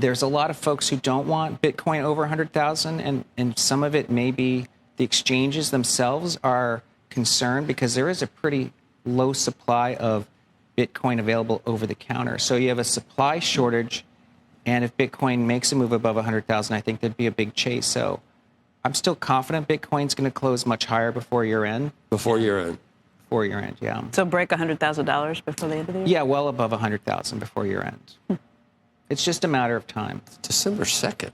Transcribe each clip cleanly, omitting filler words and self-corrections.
there's a lot of folks who don't want Bitcoin over 100,000, and some of it may be the exchanges themselves are concerned because there is a pretty low supply of Bitcoin available over the counter. So you have a supply shortage, and if Bitcoin makes a move above 100,000, I think there'd be a big chase. So I'm still confident Bitcoin's going to close much higher before year end. Before year end. Before year end, yeah. So break $100,000 before the end of the year? Yeah, well above 100,000 before year end. It's just a matter of time. December 2nd.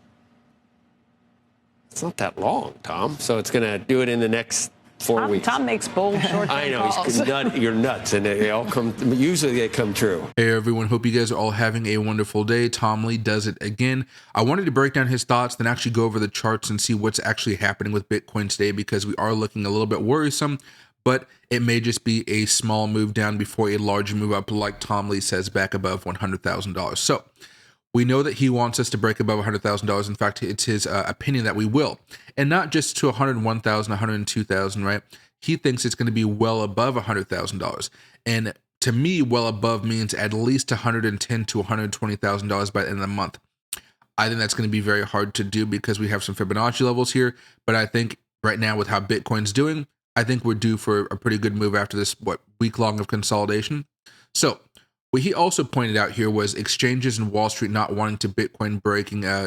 It's not that long, Tom. So it's going to do it in the next 4 weeks. Tom makes bold short-term calls. I know, you're nuts, and they all come, usually they come true. Hey everyone, hope you guys are all having a wonderful day. Tom Lee does it again. I wanted to break down his thoughts, then actually go over the charts and see what's actually happening with Bitcoin today, because we are looking a little bit worrisome, but it may just be a small move down before a larger move up, like Tom Lee says, back above $100,000. So we know that he wants us to break above $100,000. In fact, it's his opinion that we will. And not just to 101,000, 102,000, right? He thinks it's going to be well above $100,000. And to me, well above means at least $110,000 to $120,000 by the end of the month. I think that's going to be very hard to do because we have some Fibonacci levels here. But I think right now with how Bitcoin's doing, I think we're due for a pretty good move after this, week long of consolidation. So what he also pointed out here was exchanges in Wall Street not wanting to Bitcoin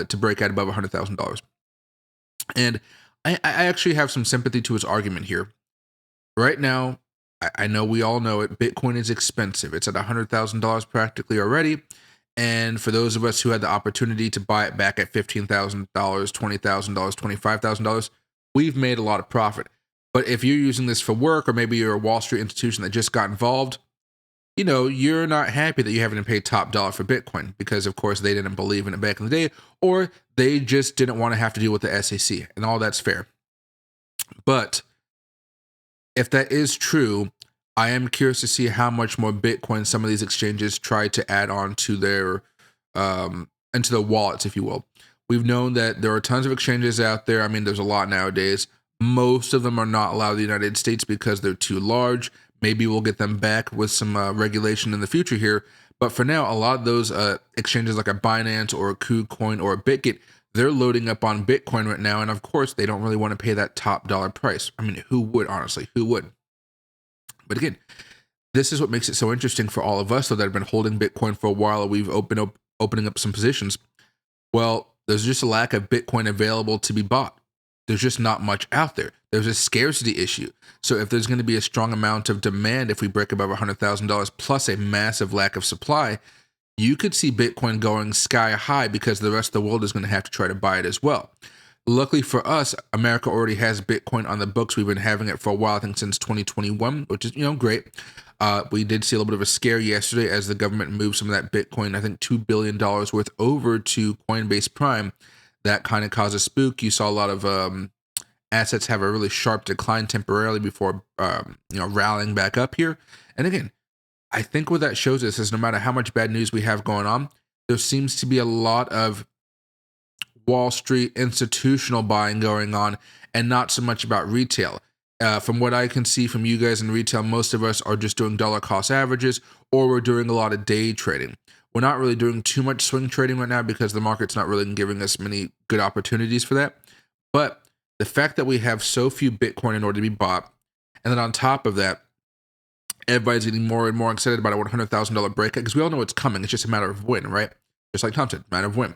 to break out above $100,000. And I actually have some sympathy to his argument here. Right now, I know we all know it, Bitcoin is expensive. It's at $100,000 practically already. And for those of us who had the opportunity to buy it back at $15,000, $20,000, $25,000, we've made a lot of profit. But if you're using this for work, or maybe you're a Wall Street institution that just got involved, you know, you're not happy that you're having to pay top dollar for Bitcoin because, of course, they didn't believe in it back in the day, or they just didn't want to have to deal with the SEC, and all that's fair. But if that is true, I am curious to see how much more Bitcoin some of these exchanges try to add on to their into their wallets, if you will. We've known that there are tons of exchanges out there. I mean, there's a lot nowadays. Most of them are not allowed in the United States because they're too large. Maybe we'll get them back with some regulation in the future here. But for now, a lot of those exchanges like a Binance or a KuCoin or a BitGet, they're loading up on Bitcoin right now. And of course, they don't really want to pay that top dollar price. I mean, who would, honestly? Who would? But again, this is what makes it so interesting for all of us, though, that have been holding Bitcoin for a while. We've opening up some positions. Well, there's just a lack of Bitcoin available to be bought. There's just not much out there. There's a scarcity issue. So if there's going to be a strong amount of demand, if we break above $100,000 plus a massive lack of supply, you could see Bitcoin going sky high because the rest of the world is going to have to try to buy it as well. Luckily for us, America already has Bitcoin on the books. We've been having it for a while, I think since 2021, which is, great. We did see a little bit of a scare yesterday as the government moved some of that Bitcoin, I think $2 billion worth over to Coinbase Prime. That kind of caused a spook. You saw a lot of assets have a really sharp decline temporarily before rallying back up here. And again, I think what that shows us is no matter how much bad news we have going on, there seems to be a lot of Wall Street institutional buying going on and not so much about retail. From what I can see from you guys in retail, most of us are just doing dollar cost averages, or we're doing a lot of day trading. We're not really doing too much swing trading right now because the market's not really giving us many good opportunities for that. But the fact that we have so few Bitcoin in order to be bought, and then on top of that, everybody's getting more and more excited about a $100,000 breakout because we all know it's coming. It's just a matter of when, right? Just like Tom said, matter of when.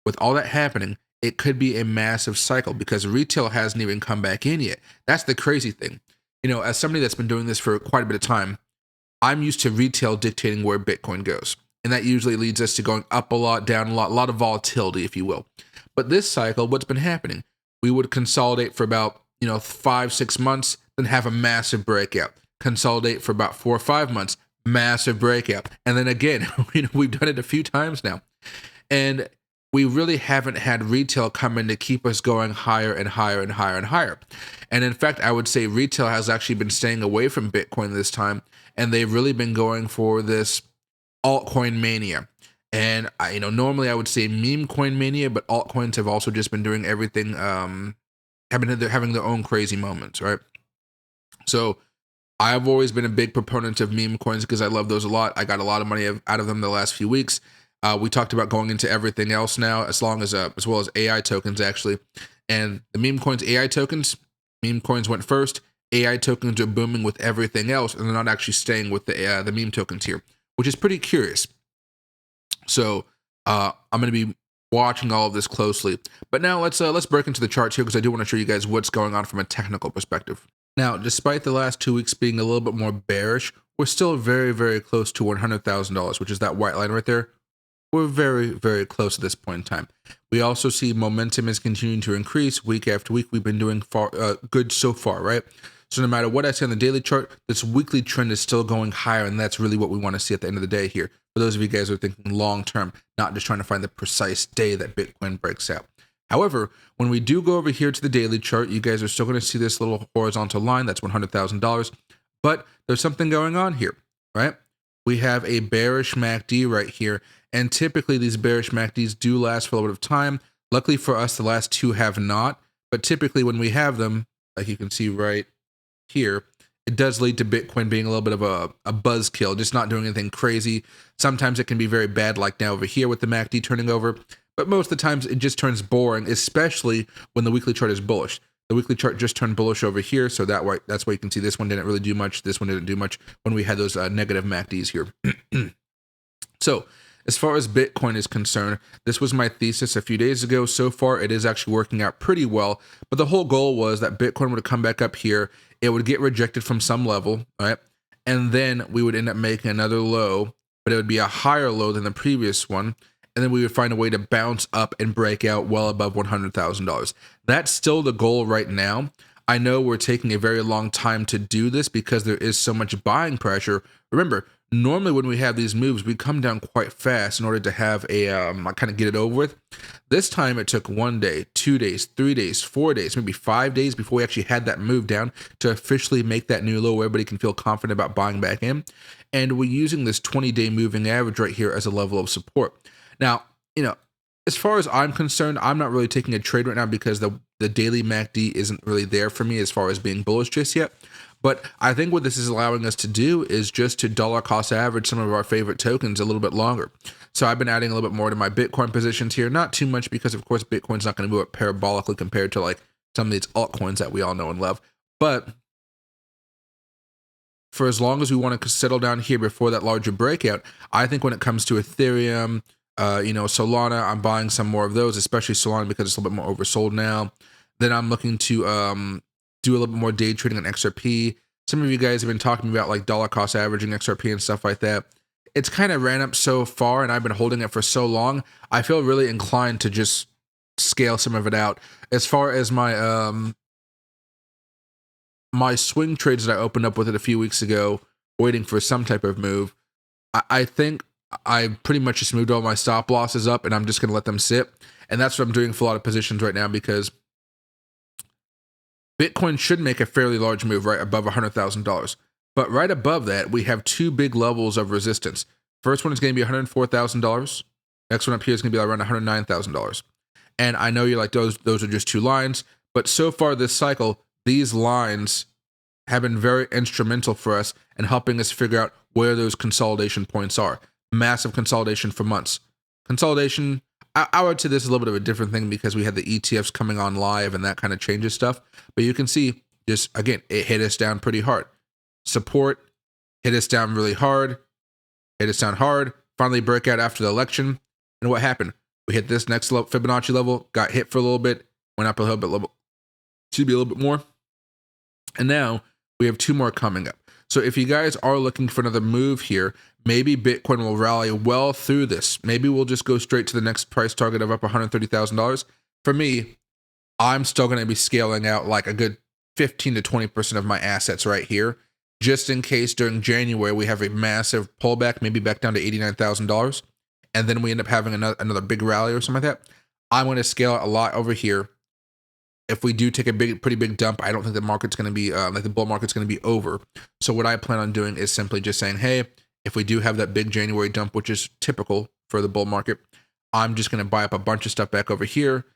With all that happening, it could be a massive cycle because retail hasn't even come back in yet. That's the crazy thing. As somebody that's been doing this for quite a bit of time, I'm used to retail dictating where Bitcoin goes. And that usually leads us to going up a lot, down a lot of volatility, if you will. But this cycle, what's been happening? We would consolidate for about 5-6 months, then have a massive breakout. Consolidate for about 4 or 5 months, massive breakout. And then again, we've done it a few times now. And we really haven't had retail come in to keep us going higher and higher and higher and higher. And in fact, I would say retail has actually been staying away from Bitcoin this time. And they've really been going for this altcoin mania. And normally I would say meme coin mania, but altcoins have also just been doing everything, having their own crazy moments, right? So I've always been a big proponent of meme coins because I love those a lot. I got a lot of money out of them the last few weeks. We talked about going into everything else now, as well as AI tokens actually. And the meme coins, AI tokens, meme coins went first. AI tokens are booming with everything else, and they're not actually staying with the meme tokens here, which is pretty curious. So I'm going to be watching all of this closely. But now let's break into the charts here, because I do want to show you guys what's going on from a technical perspective. Now, despite the last 2 weeks being a little bit more bearish, we're still very, very close to $100,000, which is that white line right there. We're very, very close at this point in time. We also see momentum is continuing to increase week after week. We've been doing good so far, right? So no matter what I see on the daily chart, this weekly trend is still going higher, and that's really what we want to see at the end of the day here. For those of you guys who are thinking long term, not just trying to find the precise day that Bitcoin breaks out. However, when we do go over here to the daily chart, you guys are still going to see this little horizontal line. That's $100,000. But there's something going on here, right? We have a bearish MACD right here. And typically these bearish MACDs do last for a little bit of time. Luckily for us, the last two have not. But typically when we have them, like you can see right here, it does lead to Bitcoin being a little bit of a buzzkill, just not doing anything crazy. Sometimes it can be very bad, like now over here with the MACD turning over. But most of the times it just turns boring, especially when the weekly chart is bullish. The weekly chart just turned bullish over here, so that's why you can see this one didn't really do much. This one didn't do much when we had those negative MACDs here. So as far as Bitcoin is concerned, this was my thesis a few days ago. So far, it is actually working out pretty well. But the whole goal was that Bitcoin would come back up here. It would get rejected from some level, right? And then we would end up making another low, but it would be a higher low than the previous one. And then we would find a way to bounce up and break out well above $100,000. That's still the goal right now. I know we're taking a very long time to do this because there is so much buying pressure. Remember, normally when we have these moves, we come down quite fast in order to have a kind of get it over with. This time it took 1 day, 2 days, 3 days, 4 days, maybe 5 days before we actually had that move down to officially make that new low where everybody can feel confident about buying back in. And we're using this 20-day moving average right here as a level of support. Now, as far as I'm concerned, I'm not really taking a trade right now because the daily MACD isn't really there for me as far as being bullish just yet. But I think what this is allowing us to do is just to dollar cost average some of our favorite tokens a little bit longer. So I've been adding a little bit more to my Bitcoin positions here. Not too much because, of course, Bitcoin's not going to move up parabolically compared to like some of these altcoins that we all know and love. But for as long as we want to settle down here before that larger breakout, I think when it comes to Ethereum, Solana, I'm buying some more of those, especially Solana because it's a little bit more oversold now. Then I'm looking to do a little bit more day trading on XRP. Some of you guys have been talking about like dollar cost averaging XRP and stuff like that. It's kind of ran up so far and I've been holding it for so long. I feel really inclined to just scale some of it out. As far as my my swing trades that I opened up with it a few weeks ago, waiting for some type of move, I think I pretty much just moved all my stop losses up and I'm just going to let them sit. And that's what I'm doing for a lot of positions right now because Bitcoin should make a fairly large move right above $100,000. But right above that, we have two big levels of resistance. First one is going to be $104,000. Next one up here is going to be around $109,000. And I know you're like, those are just two lines. But so far this cycle, these lines have been very instrumental for us in helping us figure out where those consolidation points are. Massive consolidation for months. Consolidation, I would say this is a little bit of a different thing because we had the ETFs coming on live and that kind of changes stuff. But you can see, just again, it hit us down pretty hard. Support, hit us down really hard, hit us down hard, finally break out after the election. And what happened? We hit this next level, Fibonacci level, got hit for a little bit, went up a little bit more. And now we have two more coming up. So if you guys are looking for another move here, maybe Bitcoin will rally well through this. Maybe we'll just go straight to the next price target of up $130,000. For me, I'm still going to be scaling out like a good 15 to 20% of my assets right here, just in case during January we have a massive pullback, maybe back down to $89,000, and then we end up having another big rally or something like that. I'm going to scale out a lot over here. If we do take a pretty big dump, I don't think the market's going to be the bull market's going to be over. So what I plan on doing is simply just saying, hey, if we do have that big January dump, which is typical for the bull market, I'm just going to buy up a bunch of stuff back over here.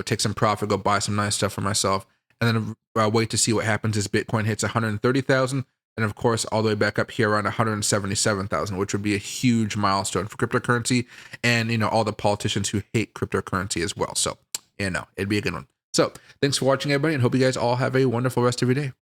Take some profit, go buy some nice stuff for myself, and then wait to see what happens as Bitcoin hits 130,000. and of course all the way back up here around 177,000, which would be a huge milestone for cryptocurrency, and all the politicians who hate cryptocurrency as well. So it'd be a good one. So thanks for watching, everybody, and hope you guys all have a wonderful rest of your day.